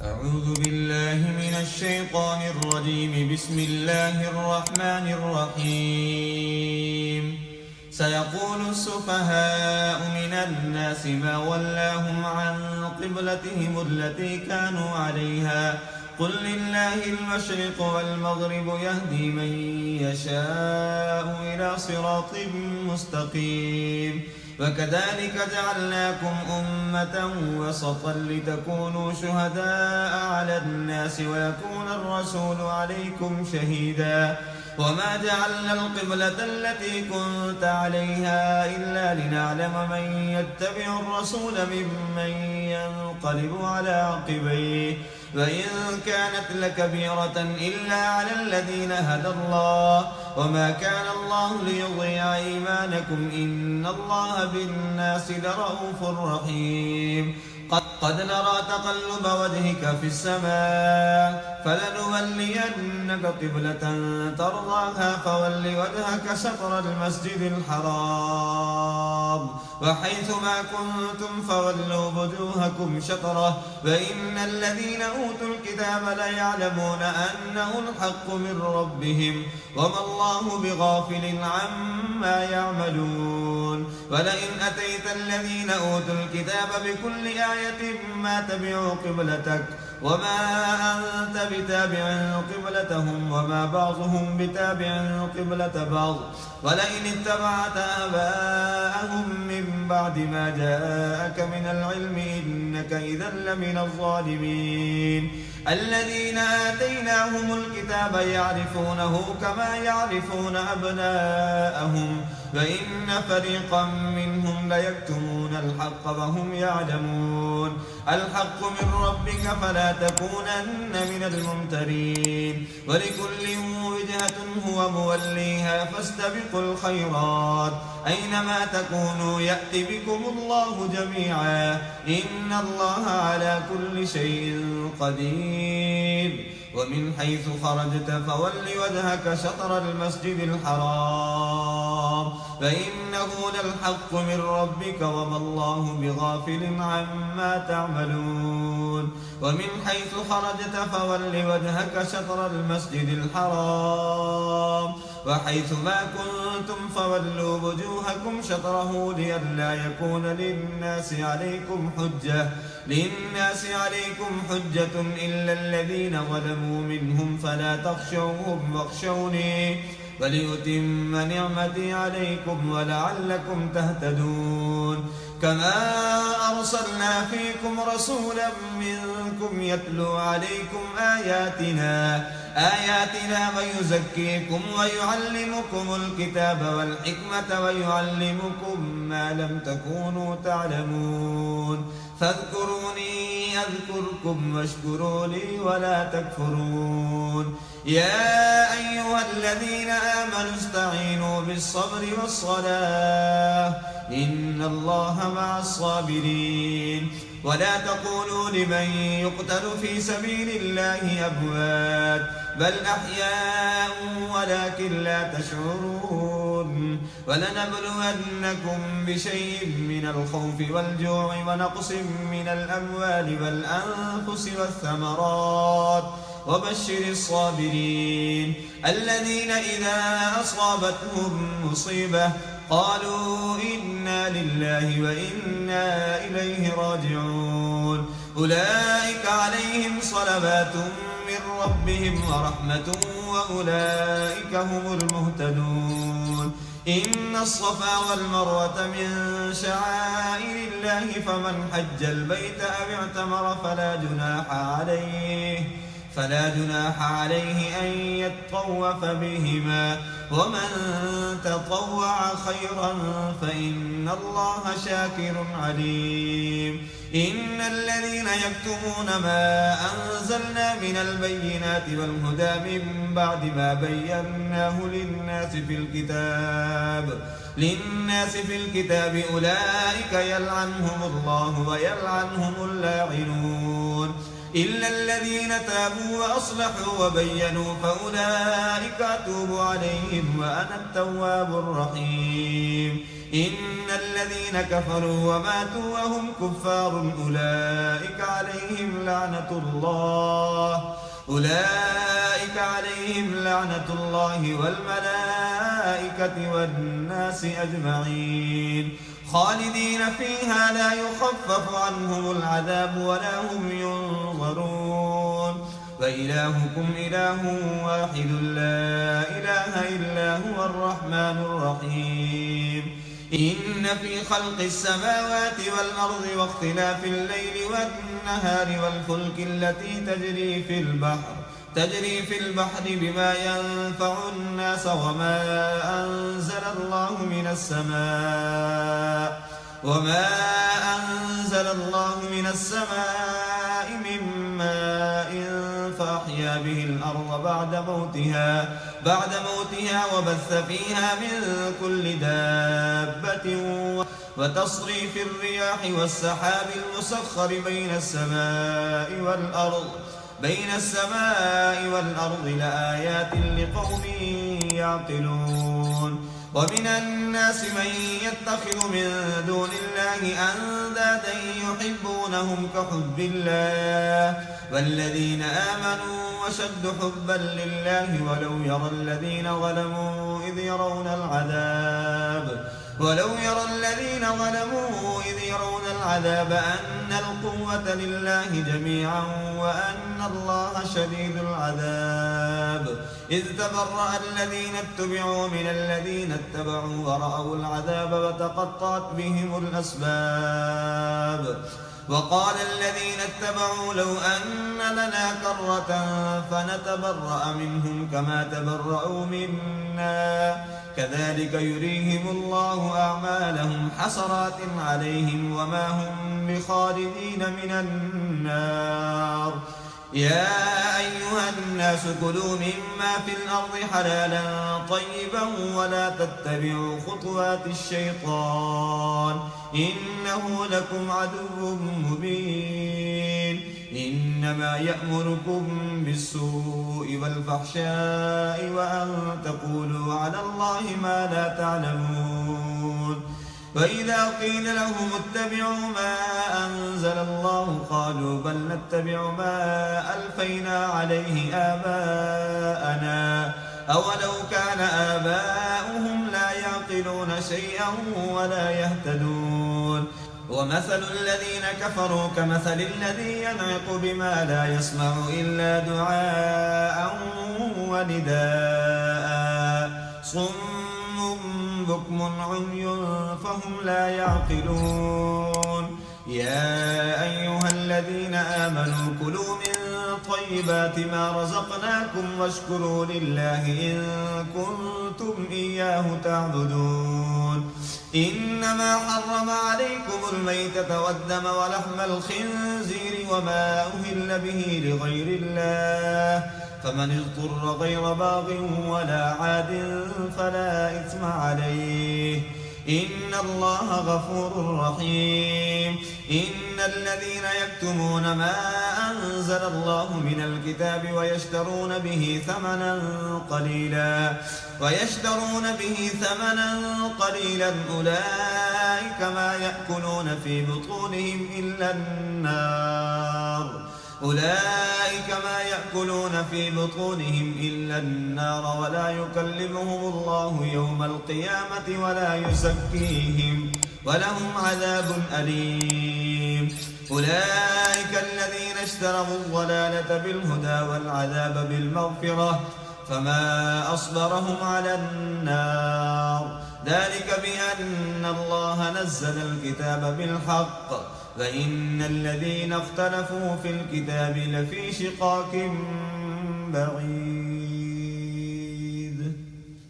أعوذ بالله من الشيطان الرجيم. بسم الله الرحمن الرحيم. سيقول السفهاء من الناس ما ولاهم عن قبلتهم التي كانوا عليها قل لله المشرق والمغرب يهدي من يشاء إلى صراط مستقيم. وكذلك جعلناكم أمة وسطا لتكونوا شهداء على الناس ويكون الرسول عليكم شهيدا. وما جعلنا القبلة التي كنت عليها إلا لنعلم من يتبع الرسول ممن ينقلب على عقبيه وإن كانت لكبيرة إلا على الذين هدى الله وما كان الله ليضيع إيمانكم إن الله بالناس لرءوف رحيم. قد نرى تقلب وجهك في السماء فلنولينك قبلة ترضاها فول وجهك شطر المسجد الحرام وحيث ما كنتم فولوا وجوهكم شطره وإن الذين أوتوا الكتاب ليعلمون أنه الحق من ربهم وما الله بغافل عما يعملون. ولئن أتيت الذين أوتوا الكتاب بكل آية ما تبعوا قبلتك وما أنت بتابع قبلتهم وما بعضهم بتابع قبلة بعض ولئن اتبعت آباءهم من بعد ما جاءك من العلم إنك إذا لمن الظالمين. الذين آتيناهم الكتاب يعرفونه كما يعرفون أبناءهم وإن فريقا منهم ليكتمون الحق وهم يعلمون. الحق من ربك فلا تكونن من الممترين. ولكل وجهة هو موليها فاستبقوا الخيرات أينما تكونوا يأت بكم الله جميعا إن الله على كل شيء قدير. ومن حيث خرجت فول وجهك شطر المسجد الحرام فإنه للحق من ربك وما الله بغافل عما تعملون. ومن حيث خرجت فول وجهك شطر المسجد الحرام وحيث ما كنتم فولوا وجوهكم شطره لئلا يكون للناس عليكم حجة إلا الذين ظلموا منهم فلا تخشوهم واخشوني وليتم نعمتي عليكم ولعلكم تهتدون. كما أرسلنا فيكم رسولا منكم يتلو عليكم آياتنا ويزكيكم ويعلمكم الكتاب والحكمة ويعلمكم ما لم تكونوا تعلمون. فاذكروني أذكركم واشكروا لي ولا تكفرون. يا أيها الذين آمنوا استعينوا بالصبر والصلاة إن الله مع الصابرين. ولا تقولوا لمن يقتل في سبيل الله أموات بل أحياء ولكن لا تشعرون. ولنبلونكم بشيء من الخوف والجوع ونقص من الأموال والأنفس والثمرات وبشر الصابرين الذين إذا أصابتهم مصيبة قالوا إنا لله وإنا إليه راجعون. أولئك عليهم صلوات من ربهم ورحمة وأولئك هم المهتدون. إن الصفا والمروة من شعائر الله فمن حج البيت أو اعتمر فلا جناح عليه أن يطوف بهما ومن تطوع خيرا فإن الله شاكر عليم. إن الذين يكتمون ما أنزلنا من البينات والهدى من بعد ما بيناه للناس في الكتاب أولئك يلعنهم الله ويلعنهم اللاعنون إلا الذين تابوا وأصلحوا وبينوا فأولئك أتوب عليهم وأنا التواب الرحيم. إن الذين كفروا وماتوا وهم كفار أولئك عليهم لعنة الله والملائكة والناس أجمعين خالدين فيها لا يخفف عنهم العذاب ولا هم ينظرون وإلهكم إله واحد لا إله إلا هو الرحمن الرحيم إن في خلق السماوات والأرض واختلاف الليل والنهار والفلك التي تجري في البحر بما ينفع الناس وما أنزل الله من السماء من ماء فأحيا به الأرض بعد موتها وبث فيها من كل دابة وتصريف الرياح والسحاب المسخر بين السماء والأرض لآيات لقوم يعقلون ومن الناس من يتخذ من دون الله أندادا يحبونهم كحب الله والذين آمنوا أشد حبا لله ولو يرى الذين ظلموا إذ يرون العذاب أن القوة لله جميعا وأن الله شديد العذاب إذ تبرأ الذين اتبعوا من الذين اتبعوا ورأوا العذاب وتقطعت بهم الأسباب وقال الذين اتبعوا لو أن لنا كرة فنتبرأ منهم كما تبرأوا منا كذلك يريهم الله أعمالهم حسرات عليهم وما هم بخالدين من النار يا أيها الناس كلوا مما في الأرض حلالا طيبا ولا تتبعوا خطوات الشيطان إنه لكم عدو مبين إنما يأمركم بالسوء والفحشاء وأن تقولوا على الله ما لا تعلمون وإذا قيل لهم اتبعوا ما أنزل الله قالوا بل نتبع ما ألفينا عليه آباءنا أولو كان آباؤهم لا يعقلون شيئا ولا يهتدون ومثل الذين كفروا كمثل الذي ينعق بما لا يسمع إلا دعاء ونداء صم بكم عمي فهم لا يعقلون يا أيها الذين آمنوا كلوا من طيبات ما رزقناكم واشكروا لله إن كنتم إياه تعبدون إنما حرم عليكم الميتة والدم ولحم الخنزير وما أهل به لغير الله فمن اضطر غير باغ ولا عاد فلا إثم عليه إن الله غفور رحيم إن الذين يكتمون ما أنزل الله من الكتاب ويشترون به ثمنا قليلا أولئك ما يأكلون في بطونهم إلا النار ولا يكلمهم الله يوم القيامة ولا يزكيهم ولهم عذاب أليم أولئك الذين اشتروا الضلالة بالهدى والعذاب بالمغفرة فما أصبرهم على النار ذلك بأن الله نزل الكتاب بالحق وإن الذين اختلفوا في الكتاب لفي شقاق بعيد